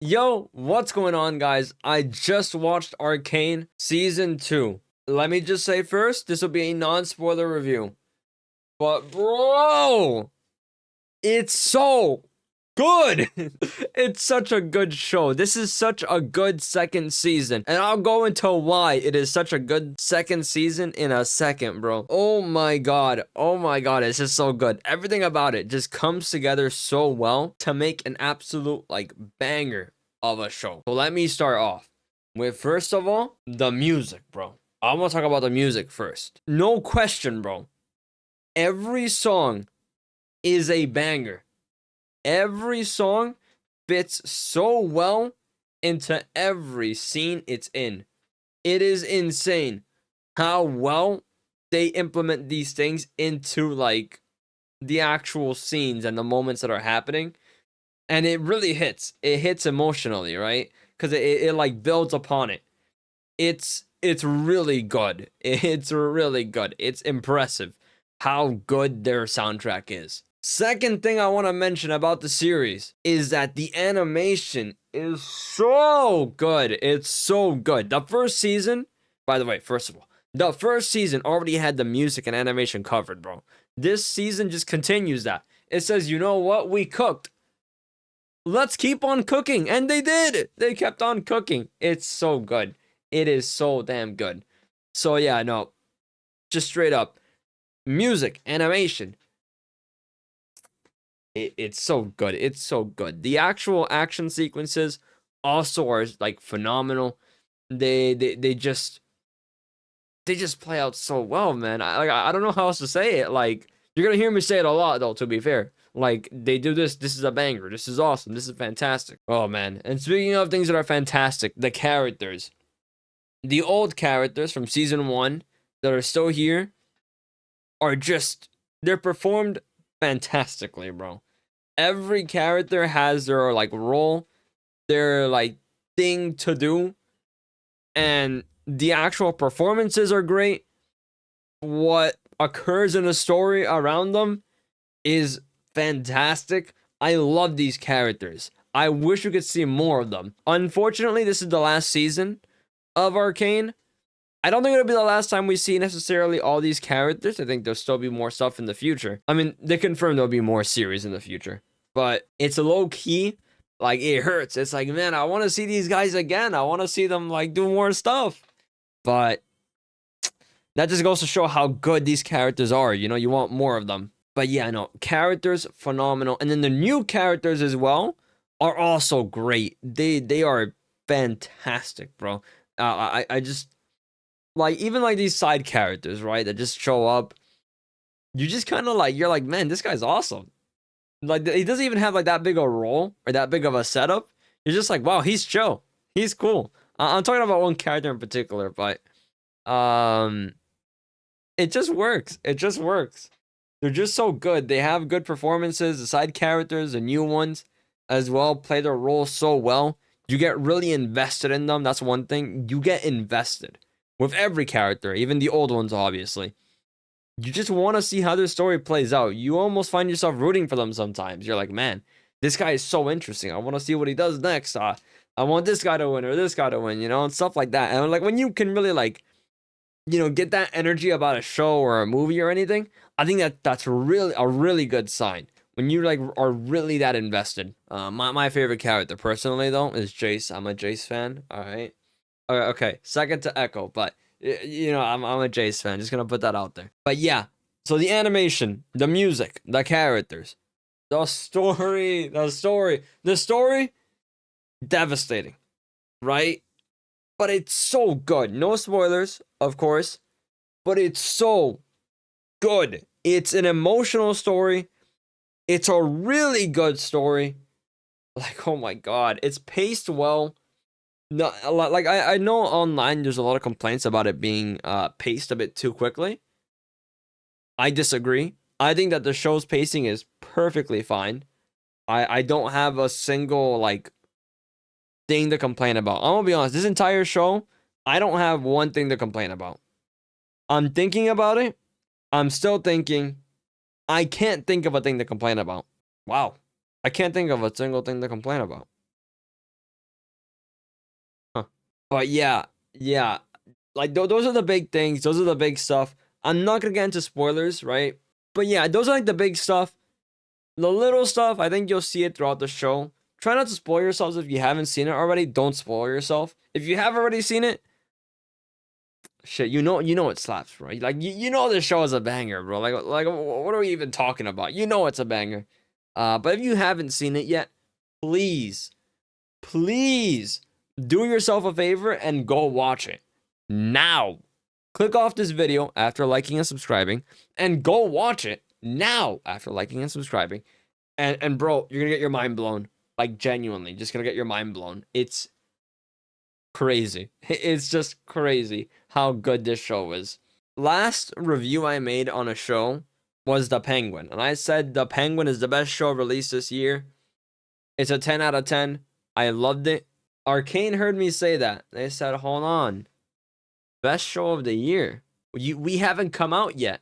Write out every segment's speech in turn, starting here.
Yo, what's going on, guys? I just watched Arcane Season 2. Let me just say first, this will be a non-spoiler review. But bro, it's so good. It's such a good show. This is such a good second season. And I'll go into why it is such a good second season in a second, bro. Oh my god. Oh my god. It's just so good. Everything about it just comes together so well to make an absolute, like, banger of a show. So let me start off with, first of all, the music, bro. I want to talk about the music first. No question, bro. Every song is a banger. Every song fits so well into every scene it's in. It is insane how well they implement these things into, like, the actual scenes and the moments that are happening. And it really hits. It hits emotionally, right? Because it like builds upon it. It's really good. It's really good. It's impressive how good their soundtrack is. Second thing I want to mention about the series is that the animation is so good. It's so good. The first season, by the way, first of all, the first season already had the music and animation covered, bro. This season just continues that. It says, you know what? We cooked. Let's keep on cooking. And they did. They kept on cooking. It's so good. It is so damn good. So yeah, no, just straight up. Music, animation. It's so good. It's so good. The actual action sequences also are, like, phenomenal. They just play out so well, man. I don't know how else to say it. Like, you're gonna hear me say it a lot, though, to be fair. Like, they do this. This is a banger. This is awesome. This is fantastic. Oh, man. And speaking of things that are fantastic, the characters. The old characters from Season 1 that are still here are just... they're performed fantastically, bro. Every character has their, like, role, their, like, thing to do. And the actual performances are great. What occurs in the story around them is fantastic. I love these characters. I wish we could see more of them. Unfortunately, this is the last season of Arcane. I don't think it'll be the last time we see necessarily all these characters. I think there'll still be more stuff in the future. I mean, they confirmed there'll be more series in the future. But it's low key. Like, it hurts. It's like, man, I want to see these guys again. I want to see them, like, do more stuff. But that just goes to show how good these characters are. You know, you want more of them. But yeah, no, characters, phenomenal. And then the new characters as well are also great. They are fantastic, bro. I just, like, even, like, these side characters, right, that just show up. You just kind of, like, you're like, man, this guy's awesome. Like, he doesn't even have, like, that big a role or that big of a setup. You're just like, wow, he's chill. He's cool. I'm talking about one character in particular, but it just works. It just works. They're just so good. They have good performances. The side characters, the new ones as well, play their role so well. You get really invested in them. That's one thing. You get invested with every character, even the old ones, obviously. You just want to see how their story plays out. You almost find yourself rooting for them sometimes. You're like, man, this guy is so interesting. I want to see what he does next. I want this guy to win or this guy to win, you know, and stuff like that. And, like, when you can really, like, you know, get that energy about a show or a movie or anything, I think that's really a really good sign. When you, like, are really that invested. My favorite character, personally, though, is Jace. I'm a Jace fan. All right. Okay. Second to Echo, but, you know, I'm a Jace fan. Just gonna put that out there. But yeah, so the animation, the music, the characters, the story, devastating, right? But it's so good. No spoilers, of course, but it's so good. It's an emotional story. It's a really good story. Like, oh my god, it's paced well. No, like, I know online there's a lot of complaints about it being paced a bit too quickly. I disagree. I think that the show's pacing is perfectly fine. I don't have a single, like, thing to complain about. I'm gonna be honest, this entire show, I don't have one thing to complain about. I'm thinking about it. I'm still thinking. I can't think of a thing to complain about. Wow. I can't think of a single thing to complain about. But yeah, like those are the big things. Those are the big stuff. I'm not gonna get into spoilers, right? But yeah, those are like the big stuff. The little stuff, I think you'll see it throughout the show. Try not to spoil yourselves if you haven't seen it already. Don't spoil yourself. If you have already seen it, shit, you know it slaps, bro. Like you know this show is a banger, bro. Like what are we even talking about? You know it's a banger. But if you haven't seen it yet, please, please do yourself a favor and go watch it now. Click off this video after liking and subscribing, and go watch it now after liking and subscribing. And bro, you're gonna get your mind blown. Like genuinely, just gonna get your mind blown. It's crazy. It's just crazy how good this show is. Last review I made on a show was The Penguin, and I said The Penguin is the best show released this year. It's a 10 out of 10. I loved it. Arcane heard me say that. They said, hold on. Best show of the year. We haven't come out yet.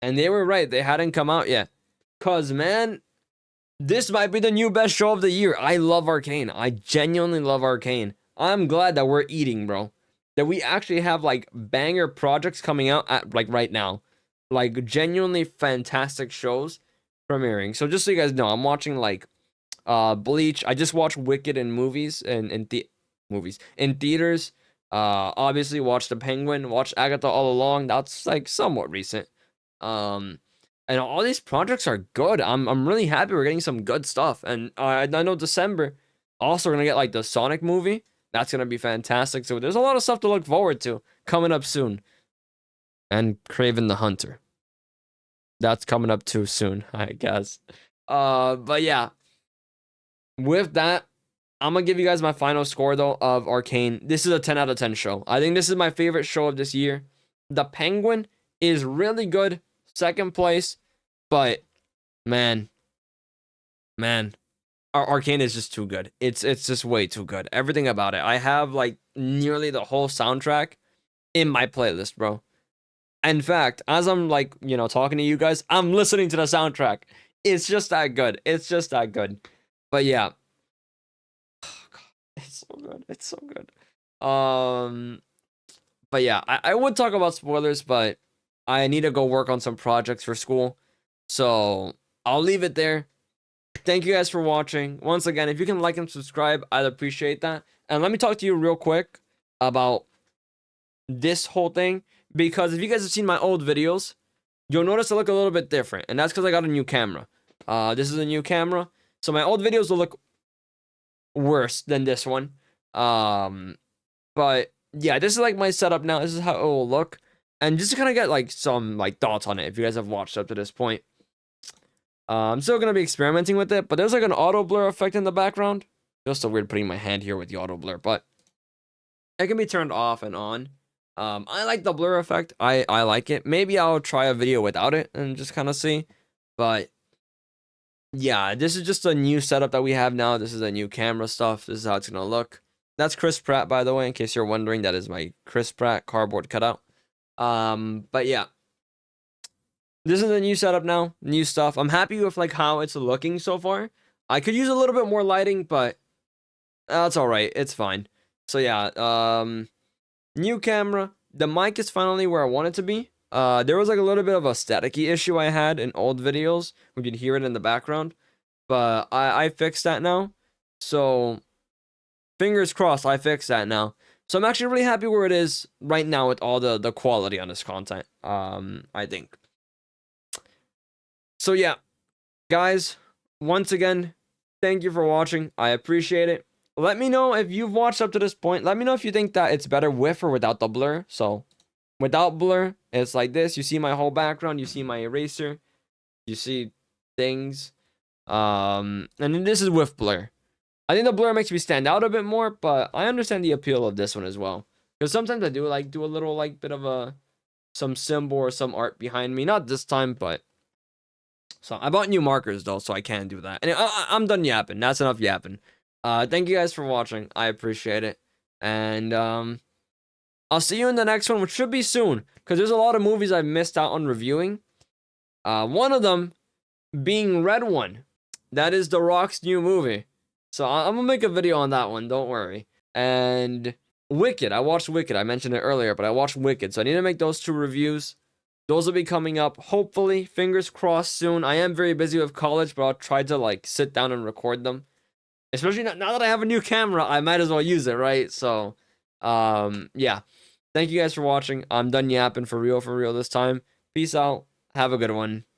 And they were right. They hadn't come out yet. Cause man, this might be the new best show of the year. I love Arcane. I genuinely love Arcane. I'm glad that we're eating, bro. That we actually have like banger projects coming out at like right now. Like genuinely fantastic shows premiering. So just so you guys know, I'm watching like Bleach. I just watched Wicked in movies and in theaters. Obviously watched The Penguin, watched Agatha All Along. That's like somewhat recent. And all these projects are good. I'm really happy we're getting some good stuff. And I know December also gonna get like the Sonic movie. That's gonna be fantastic. So there's a lot of stuff to look forward to coming up soon. And Kraven the Hunter. That's coming up too soon, I guess. But yeah. With that, I'm gonna give you guys my final score though of Arcane. This is a 10 out of 10 show. I think this is my favorite show of this year. The Penguin is really good. Second place, but man, Arcane is just too good. It's just way too good. Everything about it. I have like nearly the whole soundtrack in my playlist, bro. In fact, as I'm like, talking to you guys, I'm listening to the soundtrack. It's just that good. It's just that good. But yeah. Oh, God, it's so good. It's so good. But yeah, I would talk about spoilers, but I need to go work on some projects for school. So I'll leave it there. Thank you guys for watching. Once again, if you can like and subscribe, I'd appreciate that. And let me talk to you real quick about this whole thing. Because if you guys have seen my old videos, you'll notice I look a little bit different. And that's because I got a new camera. This is a new camera. So my old videos will look worse than this one. But yeah, this is like my setup now. This is how it will look. And just to kind of get like some like thoughts on it, if you guys have watched up to this point. I'm still gonna be experimenting with it, but there's like an auto blur effect in the background. Feels so weird putting my hand here with the auto blur, but it can be turned off and on. I like the blur effect. I like it. Maybe I'll try a video without it and just kind of see. But yeah, this is just a new setup that we have now. This is a new camera stuff. This is how it's gonna look. That's Chris Pratt, by the way, in case you're wondering. That is my Chris Pratt cardboard cutout. But yeah, this is a new setup now, new stuff. I'm happy with like how it's looking so far. I could use a little bit more lighting, but that's all right. It's fine. So yeah, new camera. The mic is finally where I want it to be. There was like a little bit of a staticky issue I had in old videos. We could hear it in the background, but I fixed that now. So fingers crossed, I fixed that now. So I'm actually really happy where it is right now with all the quality on this content. I think. So yeah, guys, once again, thank you for watching. I appreciate it. Let me know if you've watched up to this point. Let me know if you think that it's better with or without the blur. So without blur, it's like this. You see my whole background. You see my eraser. You see things. And then this is with blur. I think the blur makes me stand out a bit more, but I understand the appeal of this one as well. Because sometimes I do like do a little like bit of some symbol or some art behind me. Not this time, but so I bought new markers though, so I can do that. And I'm done yapping. That's enough yapping. Thank you guys for watching. I appreciate it. And I'll see you in the next one, which should be soon. Because there's a lot of movies I've missed out on reviewing. One of them being Red One. That is The Rock's new movie. So I'm going to make a video on that one. Don't worry. And Wicked. I watched Wicked. I mentioned it earlier, but I watched Wicked. So I need to make those 2 reviews. Those will be coming up, hopefully, fingers crossed soon. I am very busy with college, but I'll try to, like, sit down and record them. Especially now that I have a new camera, I might as well use it, right? So, yeah. Thank you guys for watching. I'm done yapping for real this time. Peace out. Have a good one.